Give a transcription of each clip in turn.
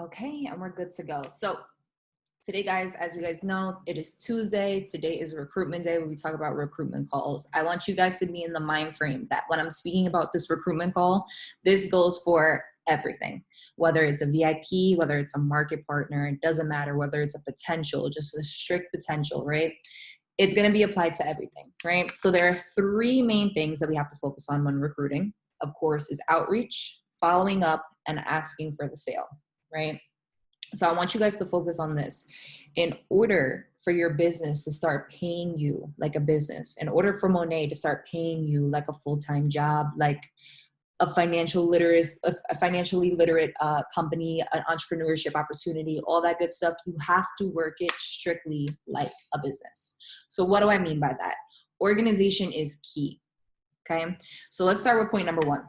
Okay, and we're good to go. So today, guys, as you guys know, it is Tuesday. Today is recruitment day where we talk about recruitment calls. I want you guys to be in the mind frame that when I'm speaking about this recruitment call, this goes for everything, whether it's a VIP, whether it's a market partner, it doesn't matter, whether it's a potential, just a strict potential, right? It's going to be applied to everything, right? So there are three main things that we have to focus on when recruiting. Of course, is outreach, following up, and asking for the sale, right? So I want you guys to focus on this. In order for your business to start paying you like a business, in order for Monet to start paying you like a full-time job, like a financially literate company, an entrepreneurship opportunity, all that good stuff, you have to work it strictly like a business. So what do I mean by that? Organization is key. Okay. So let's start with point number one.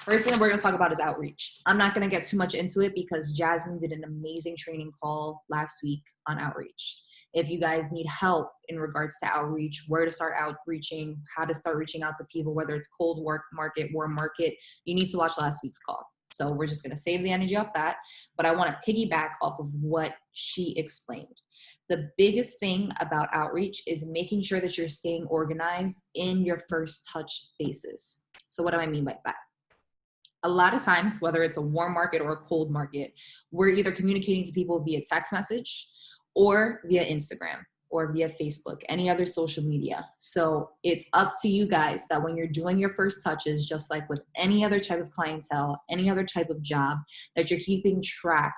First thing that we're going to talk about is outreach. I'm not going to get too much into it because Jasmine did an amazing training call last week on outreach. If you guys need help in regards to outreach, where to start outreaching, how to start reaching out to people, whether it's cold work market, warm market, you need to watch last week's call. So we're just going to save the energy off that. But I want to piggyback off of what she explained. The biggest thing about outreach is making sure that you're staying organized in your first touch basis. So what do I mean by that? A lot of times, whether it's a warm market or a cold market, we're either communicating to people via text message or via Instagram or via Facebook, any other social media. So it's up to you guys that when you're doing your first touches, just like with any other type of clientele, any other type of job, that you're keeping track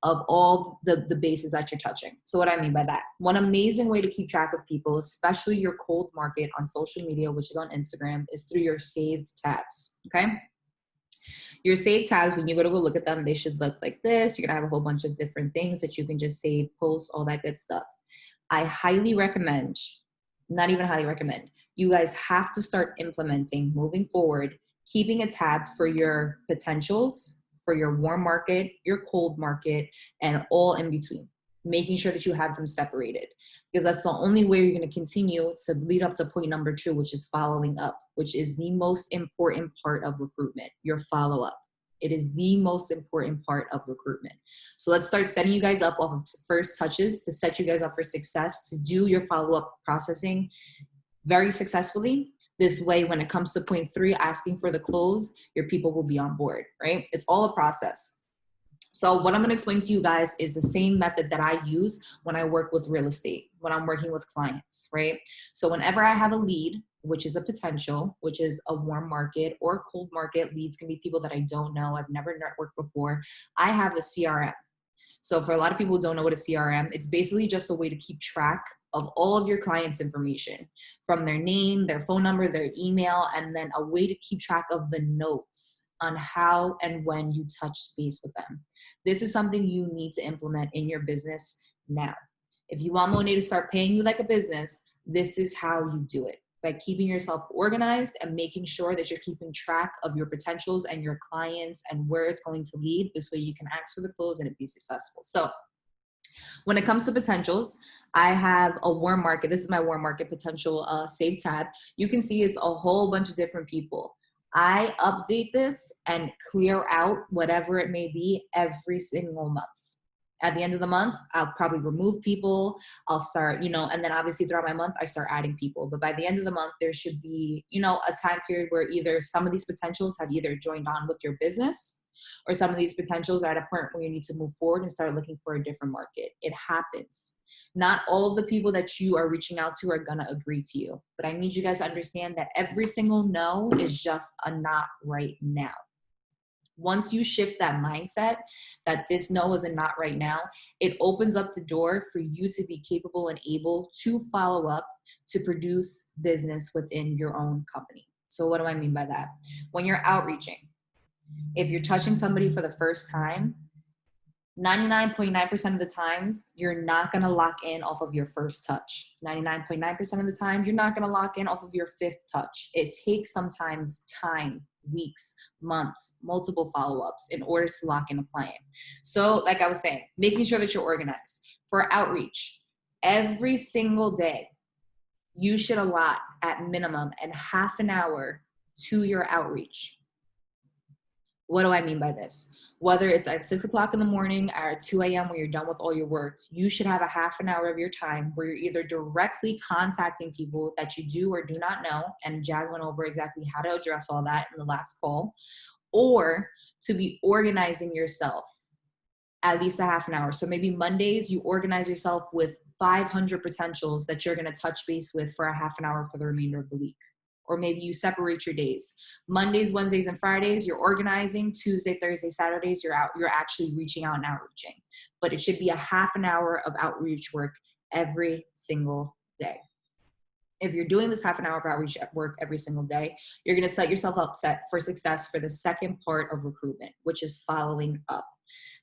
of all the bases that you're touching. So what I mean by that, one amazing way to keep track of people, especially your cold market on social media, which is on Instagram, is through your saved tabs, okay? Your saved tabs, when you go look at them, they should look like this. You're gonna have a whole bunch of different things that you can just save, posts, all that good stuff. I highly recommend, not even highly recommend, you guys have to start implementing moving forward, keeping a tab for your potentials, for your warm market, your cold market, and all in between. Making sure that you have them separated, because that's the only way you're going to continue to lead up to point number two, which is following up, which is the most important part of recruitment, your follow-up. It is the most important part of recruitment. So let's start setting you guys up off of first touches to set you guys up for success, to do your follow-up processing very successfully. This way, when it comes to point three, asking for the close, your people will be on board, right? It's all a process. So what I'm going to explain to you guys is the same method that I use when I work with real estate, when I'm working with clients, right? So whenever I have a lead, which is a potential, which is a warm market or cold market, leads can be people that I don't know, I've never networked before, I have a CRM. So for a lot of people who don't know what a CRM, it's basically just a way to keep track of all of your clients' information, from their name, their phone number, their email, and then a way to keep track of the notes on how and when you touch base with them. This is something you need to implement in your business now. If you want Monet to start paying you like a business, this is how you do it, by keeping yourself organized and making sure that you're keeping track of your potentials and your clients and where it's going to lead. This way you can ask for the close and it be successful. So when it comes to potentials, I have a warm market. This is my warm market potential save tab. You can see it's a whole bunch of different people. I update this and clear out whatever it may be every single month. At the end of the month, I'll probably remove people. I'll start, and then obviously throughout my month, I start adding people. But by the end of the month, there should be, a time period where either some of these potentials have either joined on with your business, or some of these potentials are at a point where you need to move forward and start looking for a different market. It happens. Not all of the people that you are reaching out to are going to agree to you. But I need you guys to understand that every single no is just a not right now. Once you shift that mindset that this no is a not right now, it opens up the door for you to be capable and able to follow up to produce business within your own company. So what do I mean by that? When you're outreaching, if you're touching somebody for the first time, 99.9% of the times, you're not going to lock in off of your first touch. 99.9% of the time, you're not going to lock in off of your fifth touch. It takes sometimes time, weeks, months, multiple follow-ups in order to lock in a client. So like I was saying, making sure that you're organized. For outreach, every single day, you should allot at minimum and half an hour to your outreach. What do I mean by this? Whether it's at 6 o'clock in the morning or at 2 a.m. when you're done with all your work, you should have a half an hour of your time where you're either directly contacting people that you do or do not know, and Jazz went over exactly how to address all that in the last call, or to be organizing yourself at least a half an hour. So maybe Mondays, you organize yourself with 500 potentials that you're going to touch base with for a half an hour for the remainder of the week. Or maybe you separate your days. Mondays, Wednesdays, and Fridays, you're organizing. Tuesday, Thursday, Saturdays, you're actually reaching out and outreaching. But it should be a half an hour of outreach work every single day. If you're doing this half an hour of outreach work every single day, you're going to set yourself up for success for the second part of recruitment, which is following up.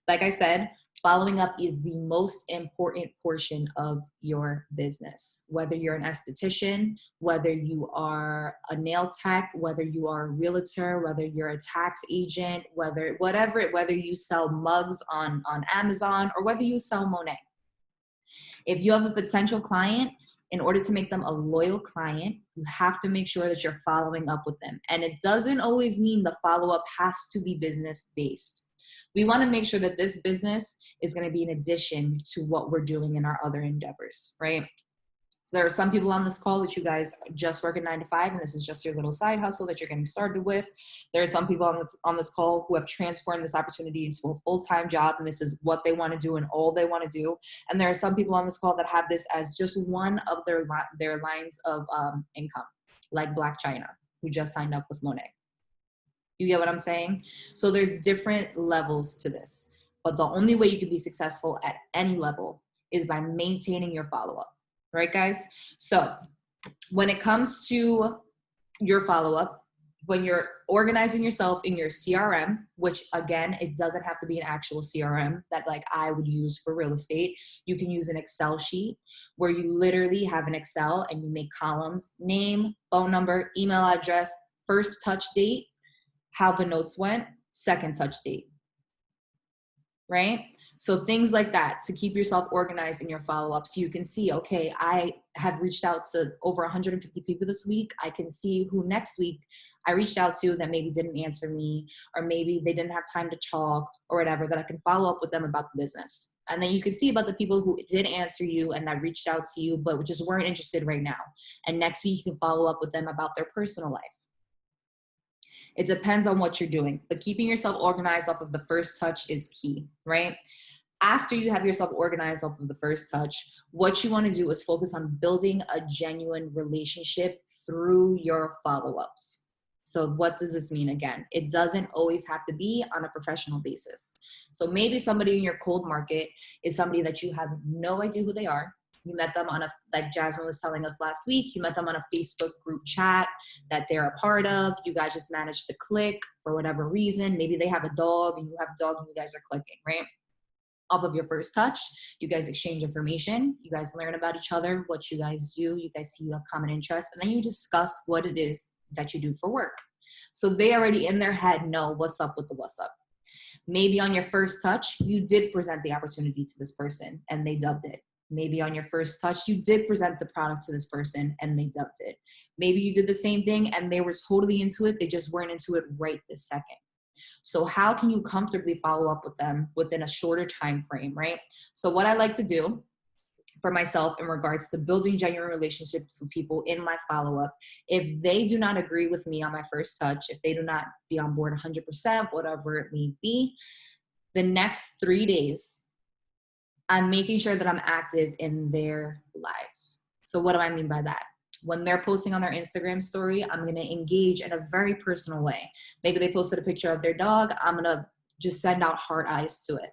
Like I said, following up is the most important portion of your business. Whether you're an esthetician, whether you are a nail tech, whether you are a realtor, whether you're a tax agent, whether you sell mugs on Amazon, or whether you sell Monet. If you have a potential client, in order to make them a loyal client, you have to make sure that you're following up with them. And it doesn't always mean the follow-up has to be business-based. We want to make sure that this business is going to be an addition to what we're doing in our other endeavors, right? So there are some people on this call that you guys just work at 9 to 5, and this is just your little side hustle that you're getting started with. There are some people on this call who have transformed this opportunity into a full-time job, and this is what they want to do and all they want to do. And there are some people on this call that have this as just one of their lines of income, like Black China, who just signed up with Monet. You get what I'm saying? So there's different levels to this, but the only way you can be successful at any level is by maintaining your follow-up. Right, guys? So when it comes to your follow-up, when you're organizing yourself in your CRM, which again, it doesn't have to be an actual CRM that like I would use for real estate. You can use an Excel sheet where you literally have an Excel and you make columns: name, phone number, email address, first touch date, how the notes went, second touch date, right? So things like that to keep yourself organized in your follow-up, so you can see, okay, I have reached out to over 150 people this week. I can see who next week I reached out to that maybe didn't answer me, or maybe they didn't have time to talk or whatever, that I can follow up with them about the business. And then you can see about the people who did answer you and that reached out to you but just weren't interested right now. And next week you can follow up with them about their personal life. It depends on what you're doing, but keeping yourself organized off of the first touch is key, right? After you have yourself organized off of the first touch, what you want to do is focus on building a genuine relationship through your follow-ups. So what does this mean? Again, it doesn't always have to be on a professional basis. So maybe somebody in your cold market is somebody that you have no idea who they are. You met them on like Jasmine was telling us last week, you met them on a Facebook group chat that they're a part of. You guys just managed to click for whatever reason. Maybe they have a dog and you have a dog and you guys are clicking, right? Off of your first touch, you guys exchange information, you guys learn about each other, what you guys do, you guys see you have common interests, and then you discuss what it is that you do for work. So they already in their head know what's up with the what's up. Maybe on your first touch, you did present the opportunity to this person and they dubbed it. Maybe on your first touch, you did present the product to this person and they dubbed it. Maybe you did the same thing and they were totally into it, they just weren't into it right this second. So how can you comfortably follow up with them within a shorter time frame, right? So what I like to do for myself in regards to building genuine relationships with people in my follow-up, if they do not agree with me on my first touch, if they do not be on board 100%, whatever it may be, the next 3 days, I'm making sure that I'm active in their lives. So what do I mean by that? When they're posting on their Instagram story, I'm going to engage in a very personal way. Maybe they posted a picture of their dog. I'm going to just send out heart eyes to it.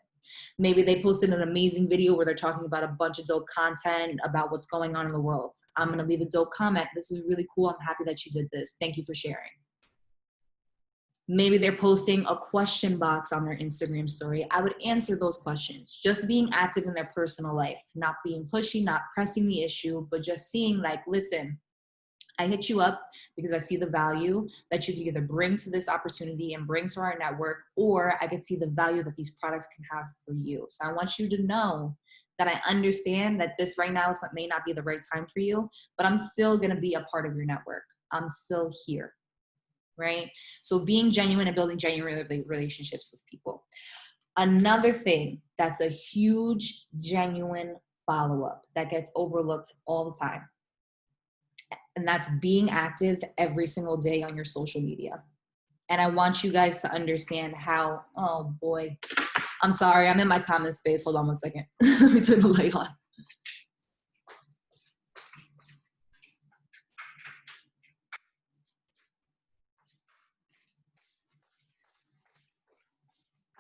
Maybe they posted an amazing video where they're talking about a bunch of dope content about what's going on in the world. I'm going to leave a dope comment. This is really cool. I'm happy that you did this. Thank you for sharing. Maybe they're posting a question box on their Instagram story. I would answer those questions. Just being active in their personal life, not being pushy, not pressing the issue, but just seeing like, listen, I hit you up because I see the value that you can either bring to this opportunity and bring to our network, or I can see the value that these products can have for you. So I want you to know that I understand that this right now may not be the right time for you, but I'm still going to be a part of your network. I'm still here. Right? So being genuine and building genuine relationships with people. Another thing that's a huge, genuine follow-up that gets overlooked all the time, and that's being active every single day on your social media. And I want you guys to understand how, oh boy, I'm sorry, I'm in my comment space. Hold on one second. Let me turn the light on.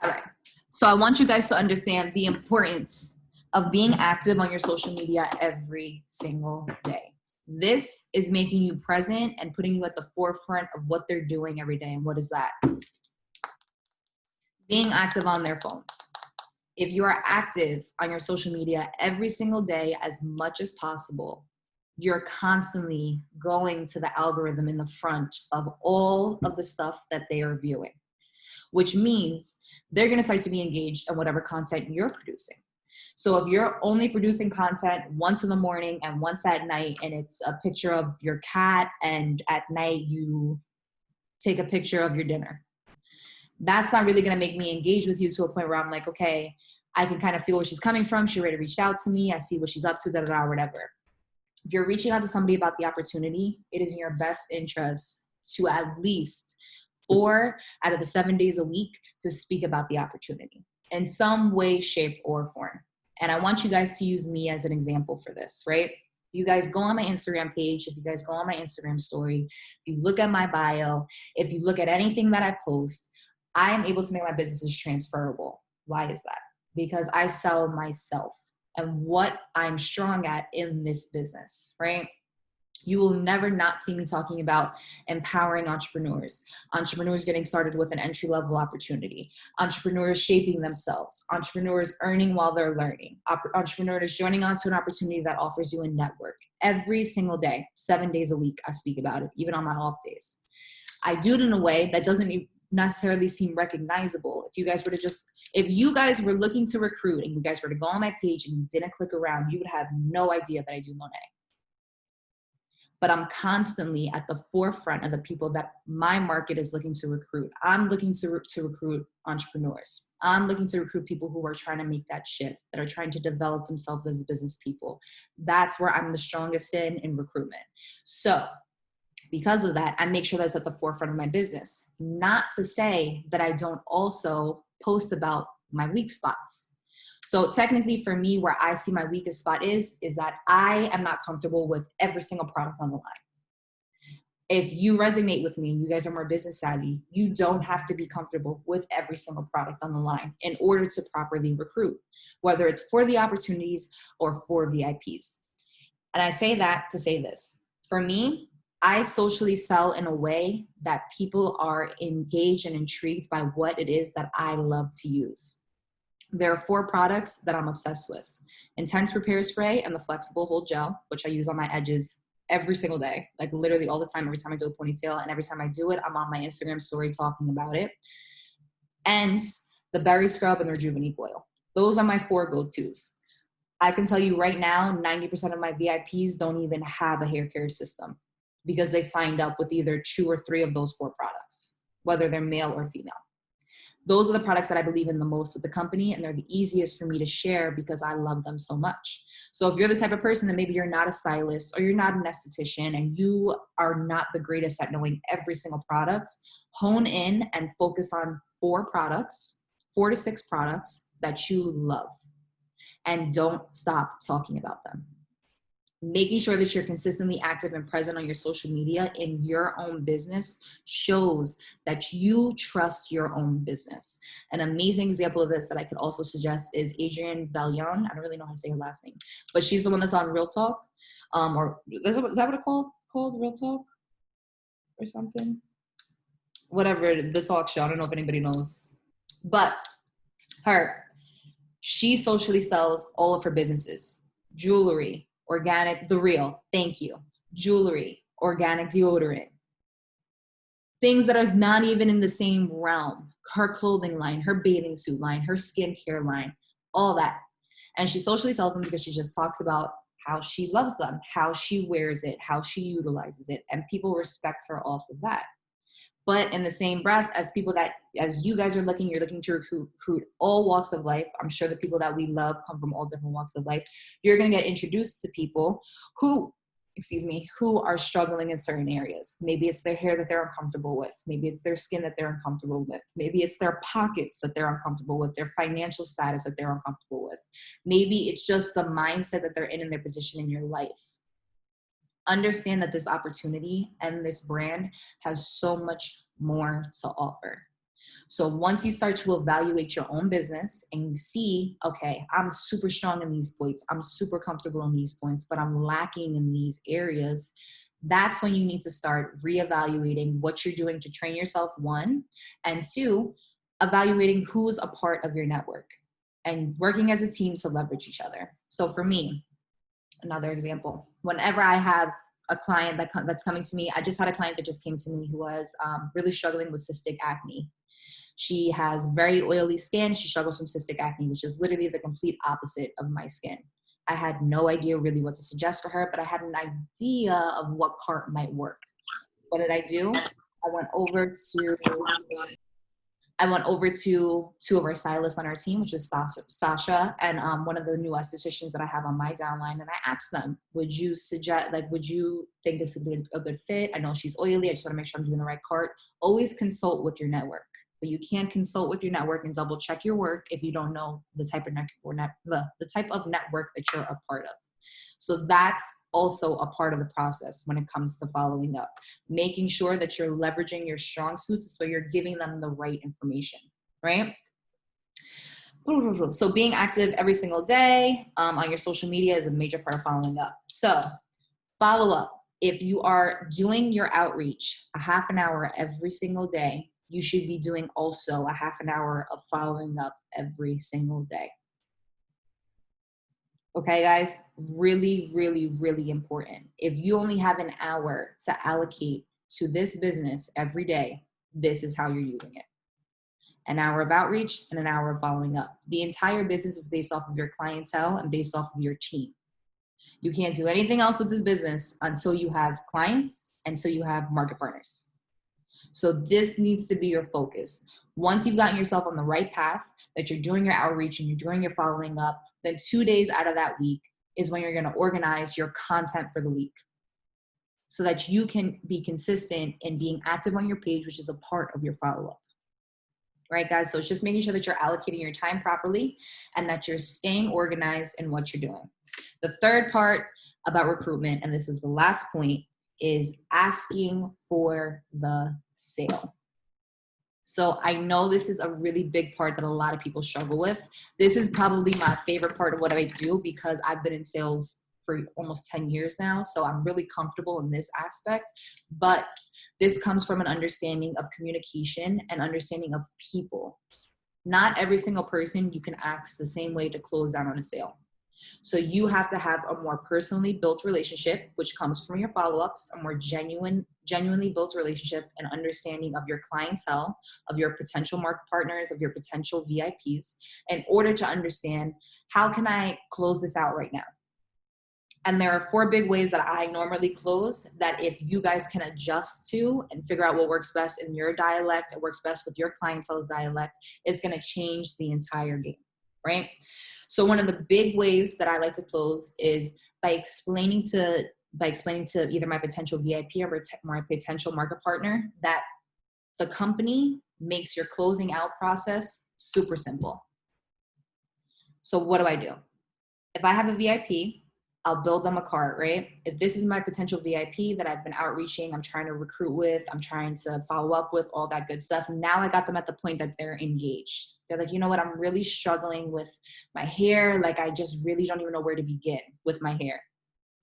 All right. So I want you guys to understand the importance of being active on your social media every single day. This is making you present and putting you at the forefront of what they're doing every day. And what is that? Being active on their phones. If you are active on your social media every single day as much as possible, you're constantly going to the algorithm in the front of all of the stuff that they are viewing, which means they're going to start to be engaged in whatever content you're producing. So if you're only producing content once in the morning and once at night, and it's a picture of your cat, and at night you take a picture of your dinner, that's not really going to make me engage with you to a point where I'm like, okay, I can kind of feel where she's coming from. She already reached out to me. I see what she's up to, whatever. If you're reaching out to somebody about the opportunity, it is in your best interest to at least 4 out of the 7 days a week to speak about the opportunity in some way, shape, or form. And I want you guys to use me as an example for this, right? You guys go on my Instagram page, if you guys go on my Instagram story, if you look at my bio, if you look at anything that I post, I am able to make my businesses transferable. Why is that? Because I sell myself and what I'm strong at in this business, right? You will never not see me talking about empowering entrepreneurs getting started with an entry-level opportunity, entrepreneurs shaping themselves, entrepreneurs earning while they're learning, entrepreneurs joining onto an opportunity that offers you a network. Every single day, 7 days a week, I speak about it, even on my off days. I do it in a way that doesn't necessarily seem recognizable. If you guys were looking to recruit and you guys were to go on my page and you didn't click around, you would have no idea that I do Monet. But I'm constantly at the forefront of the people that my market is looking to recruit. I'm looking to recruit entrepreneurs. I'm looking to recruit people who are trying to make that shift, that are trying to develop themselves as business people. That's where I'm the strongest in recruitment. So because of that, I make sure that's at the forefront of my business. Not to say that I don't also post about my weak spots. So technically for me, where I see my weakest spot is that I am not comfortable with every single product on the line. If you resonate with me and you guys are more business savvy, you don't have to be comfortable with every single product on the line in order to properly recruit, whether it's for the opportunities or for VIPs. And I say that to say this. For me, I socially sell in a way that people are engaged and intrigued by what it is that I love to use. There are 4 products that I'm obsessed with: Intense Repair Spray and the Flexible Hold Gel, which I use on my edges every single day, like literally all the time, every time I do a ponytail, and every time I do it, I'm on my Instagram story talking about it. And the Berry Scrub and the Rejuvenate Oil. Those are my 4 go-tos. I can tell you right now, 90% of my VIPs don't even have a hair care system because they signed up with either 2 or 3 of those 4 products, whether they're male or female. Those are the products that I believe in the most with the company, and they're the easiest for me to share because I love them so much. So if you're the type of person that maybe you're not a stylist or you're not an esthetician and you are not the greatest at knowing every single product, hone in and focus on 4 products, 4 to 6 products that you love, and don't stop talking about them. Making sure that you're consistently active and present on your social media in your own business shows that you trust your own business. An amazing example of this that I could also suggest is Adrienne Bellion. I don't really know how to say her last name, but she's the one that's on Real Talk. Or is that what it's called? Real Talk or something? Whatever, the talk show. I don't know if anybody knows. But she socially sells all of her businesses: jewelry, organic, The Real, thank you, jewelry, organic deodorant, things that are not even in the same realm, her clothing line, her bathing suit line, her skincare line, all that. And she socially sells them because she just talks about how she loves them, how she wears it, how she utilizes it, and people respect her off of that. But in the same breath, as you guys are looking, you're looking to recruit all walks of life. I'm sure the people that we love come from all different walks of life. You're going to get introduced to people who are struggling in certain areas. Maybe it's their hair that they're uncomfortable with. Maybe it's their skin that they're uncomfortable with. Maybe it's their pockets that they're uncomfortable with, their financial status that they're uncomfortable with. Maybe it's just the mindset that they're in their position in your life. Understand that this opportunity and this brand has so much more to offer. So once you start to evaluate your own business and you see, okay, I'm super strong in these points, I'm super comfortable in these points, but I'm lacking in these areas, that's when you need to start reevaluating what you're doing to train yourself, one, and two, evaluating who's a part of your network and working as a team to leverage each other. So for me, another example, whenever I have a client that's coming to me, I just had a client that just came to me who was really struggling with cystic acne. She has very oily skin. She struggles from cystic acne, which is literally the complete opposite of my skin. I had no idea really what to suggest for her, but I had an idea of what cart might work. What did I do? I went over to two of our stylists on our team, which is Sasha and one of the new estheticians that I have on my downline. And I asked them, would you think this would be a good fit? I know she's oily. I just want to make sure I'm doing the right cart. Always consult with your network. But you can't consult with your network and double check your work if you don't know the type of network that you're a part of. So that's also a part of the process when it comes to following up, making sure that you're leveraging your strong suits so you're giving them the right information, right? So being active every single day on your social media is a major part of following up. So follow up. If you are doing your outreach a half an hour every single day, you should be doing also a half an hour of following up every single day. Okay, guys, really, really, really important. If you only have an hour to allocate to this business every day, this is how you're using it. An hour of outreach and an hour of following up. The entire business is based off of your clientele and based off of your team. You can't do anything else with this business until you have clients, until you have market partners. So this needs to be your focus. Once you've gotten yourself on the right path, that you're doing your outreach and you're doing your following up, then 2 days out of that week is when you're going to organize your content for the week so that you can be consistent in being active on your page, which is a part of your follow-up. Right, guys? So it's just making sure that you're allocating your time properly and that you're staying organized in what you're doing. The third part about recruitment, and this is the last point, is asking for the sale. So I know this is a really big part that a lot of people struggle with. This is probably my favorite part of what I do because I've been in sales for almost 10 years now. So I'm really comfortable in this aspect, but this comes from an understanding of communication and understanding of people. Not every single person you can ask the same way to close down on a sale. So you have to have a more personally built relationship, which comes from your follow-ups, a more genuinely built relationship and understanding of your clientele, of your potential market partners, of your potential VIPs, in order to understand how can I close this out right now. And there are 4 big ways that I normally close that if you guys can adjust to and figure out what works best in your dialect, it works best with your clientele's dialect, it's going to change the entire game, right? So one of the big ways that I like to close is by explaining to either my potential VIP or my potential market partner that the company makes your closing out process super simple. So what do? If I have a VIP, I'll build them a cart, right? If this is my potential VIP that I've been outreaching, I'm trying to recruit with, I'm trying to follow up with, all that good stuff. Now I got them at the point that they're engaged. They're like, you know what? I'm really struggling with my hair. Like, I just really don't even know where to begin with my hair.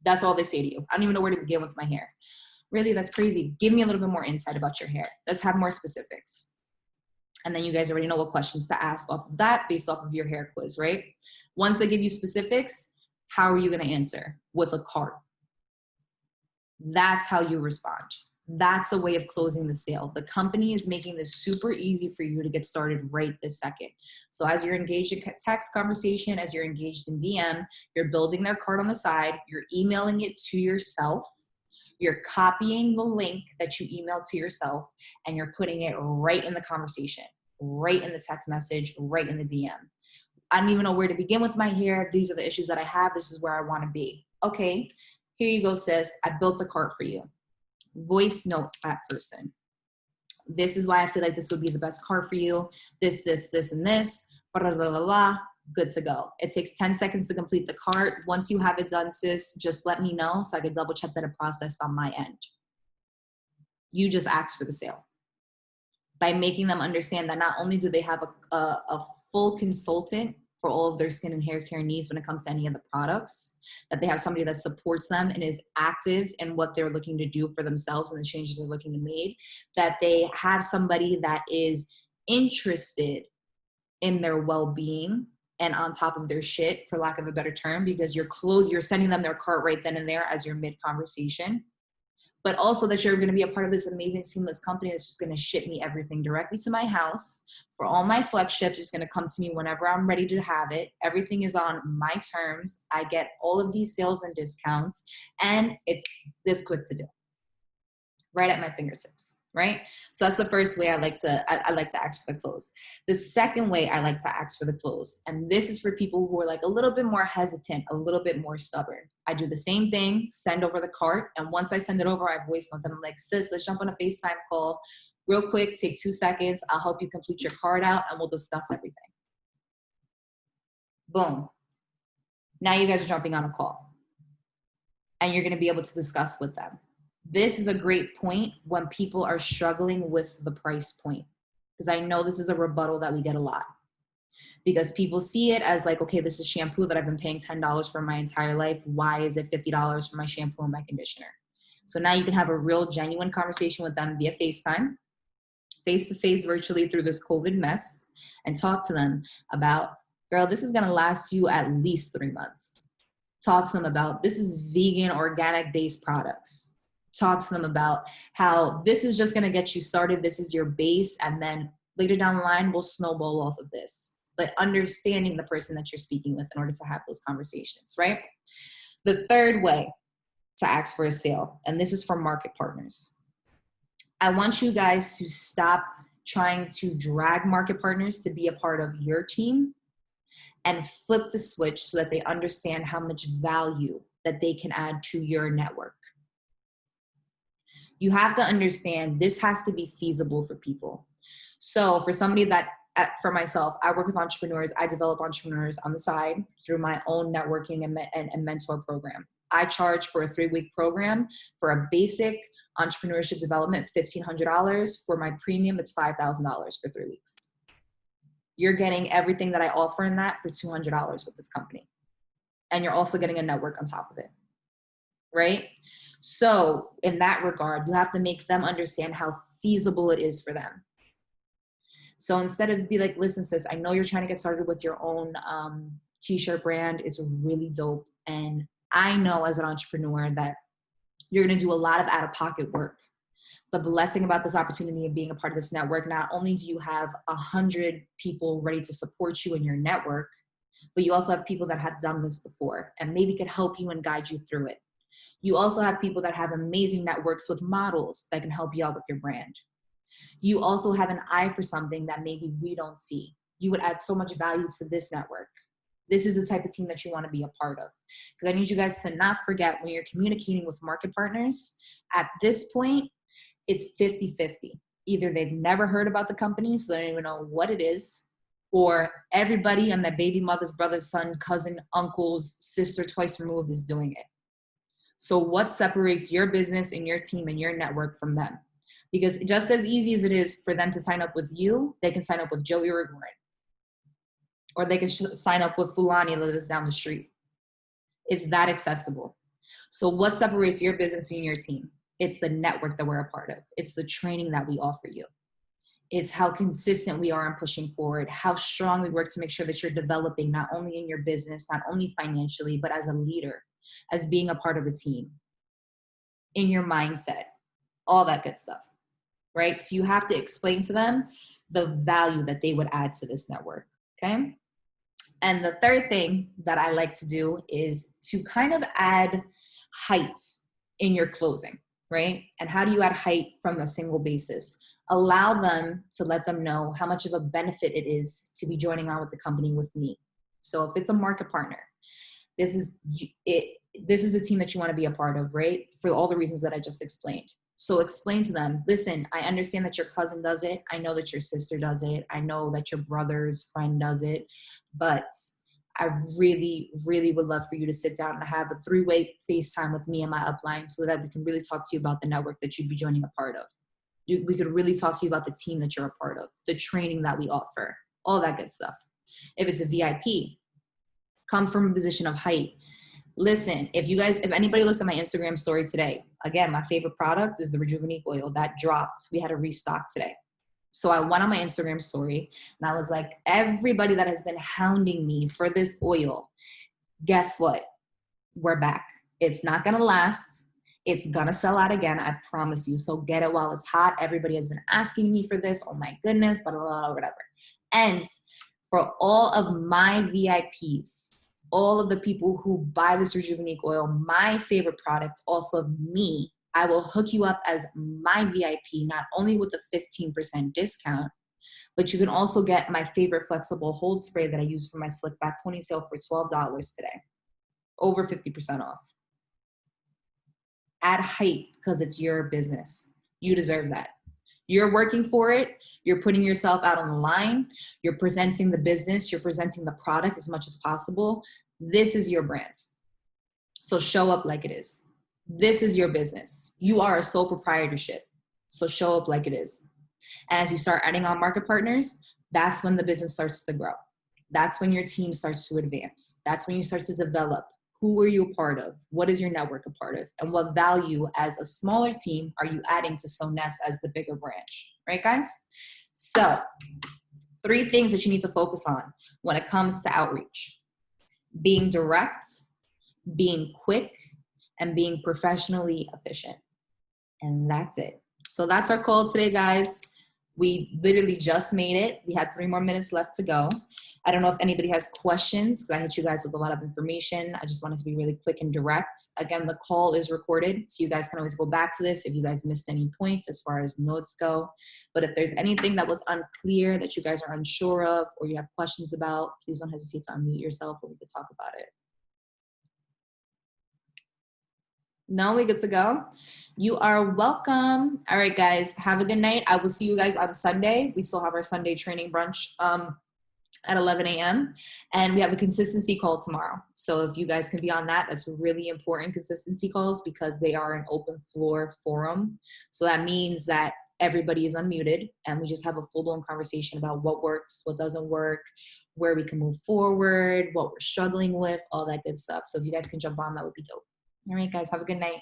That's all they say to you. I don't even know where to begin with my hair. Really, that's crazy. Give me a little bit more insight about your hair. Let's have more specifics. And then you guys already know what questions to ask off of that based off of your hair quiz, right? Once they give you specifics, how are you going to answer? With a cart. That's how you respond. That's a way of closing the sale. The company is making this super easy for you to get started right this second. So as you're engaged in text conversation, as you're engaged in DM, you're building their cart on the side, you're emailing it to yourself, You're copying the link that you emailed to yourself and you're putting it right in the conversation, right in the text message, right in the DM. I don't even know where to begin with my hair. These are the issues that I have. This is where I want to be. Okay, here you go, sis. I built a cart for you. Voice note that person. This is why I feel like this would be the best cart for you. This, and this. Blah, blah, blah, blah. Good to go. It takes 10 seconds to complete the cart. Once you have it done, sis, just let me know so I can double check that it processed on my end. You just asked for the sale. By making them understand that not only do they have a full consultant for all of their skin and hair care needs when it comes to any of the products, that they have somebody that supports them and is active in what they're looking to do for themselves and the changes they're looking to make, that they have somebody that is interested in their well-being and on top of their shit, for lack of a better term, because you're sending them their cart right then and there as your mid-conversation. But also that you're going to be a part of this amazing seamless company that's just going to ship me everything directly to my house. For all my flex ships, it's going to come to me whenever I'm ready to have it. Everything is on my terms. I get all of these sales and discounts, and it's this quick to do, right at my fingertips, right? So that's the first way I like to ask for the close. The second way I like to ask for the close, and this is for people who are like a little bit more hesitant, a little bit more stubborn. I do the same thing, send over the cart, and once I send it over, I voice note them. I'm like, sis, let's jump on a FaceTime call real quick, take 2 seconds. I'll help you complete your cart out and we'll discuss everything. Boom. Now you guys are jumping on a call and you're going to be able to discuss with them. This is a great point when people are struggling with the price point, because I know this is a rebuttal that we get a lot, because people see it as like, okay, this is shampoo that I've been paying $10 for my entire life. Why is it $50 for my shampoo and my conditioner? So now you can have a real genuine conversation with them via FaceTime, face-to-face virtually through this COVID mess, and talk to them about, girl, this is going to last you at least 3 months. Talk to them about, this is vegan, organic-based products. Talk to them about how this is just going to get you started. This is your base. And then later down the line, we'll snowball off of this. But understanding the person that you're speaking with in order to have those conversations, right? The third way to ask for a sale, and this is for market partners. I want you guys to stop trying to drag market partners to be a part of your team and flip the switch so that they understand how much value that they can add to your network. You have to understand this has to be feasible for people. So for somebody that, for myself, I work with entrepreneurs. I develop entrepreneurs on the side through my own networking and mentor program. I charge for a 3-week program for a basic entrepreneurship development, $1,500. For my premium, it's $5,000 for 3 weeks. You're getting everything that I offer in that for $200 with this company. And you're also getting a network on top of it, right? So in that regard, you have to make them understand how feasible it is for them. So instead of be like, listen, sis, I know you're trying to get started with your own t-shirt brand. It's really dope. And I know as an entrepreneur that you're going to do a lot of out-of-pocket work. The blessing about this opportunity of being a part of this network, not only do you have 100 people ready to support you in your network, but you also have people that have done this before and maybe could help you and guide you through it. You also have people that have amazing networks with models that can help you out with your brand. You also have an eye for something that maybe we don't see. You would add so much value to this network. This is the type of team that you want to be a part of. Because I need you guys to not forget, when you're communicating with market partners, at this point, it's 50-50. Either they've never heard about the company, so they don't even know what it is, or everybody on their baby mother's brother's son, cousin, uncle's sister twice removed is doing it. So what separates your business and your team and your network from them? Because just as easy as it is for them to sign up with you, they can sign up with Joey Rigorant. Or they can sign up with Fulani that lives down the street. It's that accessible. So what separates your business and your team? It's the network that we're a part of. It's the training that we offer you. It's how consistent we are in pushing forward, how strong we work to make sure that you're developing not only in your business, not only financially, but as a leader, as being a part of a team, in your mindset, all that good stuff, right? So you have to explain to them the value that they would add to this network, okay? And the third thing that I like to do is to kind of add height in your closing. right? And how do you add height from a single basis? Allow them to let them know how much of a benefit it is to be joining on with the company with me. So if it's a market partner, this is it. This is the team that you want to be a part of, right? For all the reasons that I just explained. So explain to them, listen, I understand that your cousin does it. I know that your sister does it. I know that your brother's friend does it. But I really, really would love for you to sit down and have a 3-way FaceTime with me and my upline so that we can really talk to you about the network that you'd be joining a part of. We could really talk to you about the team that you're a part of, the training that we offer, all that good stuff. If it's a VIP, come from a position of height. Listen, if anybody looked at my Instagram story today, again, my favorite product is the Rejuvenate oil that dropped. We had a restock today. So I went on my Instagram story and I was like, everybody that has been hounding me for this oil, guess what? We're back. It's not going to last. It's going to sell out again. I promise you. So get it while it's hot. Everybody has been asking me for this. Oh my goodness, blah, blah, blah, whatever. And for all of my VIPs, all of the people who buy this Rejuvenate oil, my favorite product off of me, I will hook you up as my VIP, not only with a 15% discount, but you can also get my favorite flexible hold spray that I use for my slick back ponytail for $12 today. Over 50% off. Add height because it's your business. You deserve that. You're working for it. You're putting yourself out on the line. You're presenting the business. You're presenting the product as much as possible. This is your brand. So show up like it is. This is your business. You are a sole proprietorship. So show up like it is. And as you start adding on market partners, that's when the business starts to grow. That's when your team starts to advance. That's when you start to develop. Who are you a part of? What is your network a part of? And what value as a smaller team are you adding to Soness as the bigger branch? Right, guys? So 3 things that you need to focus on when it comes to outreach. Being direct, being quick, and being professionally efficient. And that's it. So that's our call today, guys. We literally just made it. We had 3 more minutes left to go. I don't know if anybody has questions because I hit you guys with a lot of information. I just wanted to be really quick and direct. Again, the call is recorded, so you guys can always go back to this if you guys missed any points as far as notes go. But if there's anything that was unclear that you guys are unsure of or you have questions about, please don't hesitate to unmute yourself or we could talk about it. No, we good to go? You are welcome. All right, guys, have a good night. I will see you guys on Sunday. We still have our Sunday training brunch at 11 a.m. and we have a consistency call tomorrow. So if you guys can be on that, that's really important, consistency calls, because they are an open floor forum. So that means that everybody is unmuted and we just have a full-blown conversation about what works, what doesn't work, where we can move forward, what we're struggling with, all that good stuff. So if you guys can jump on, that would be dope. All right, guys, have a good night.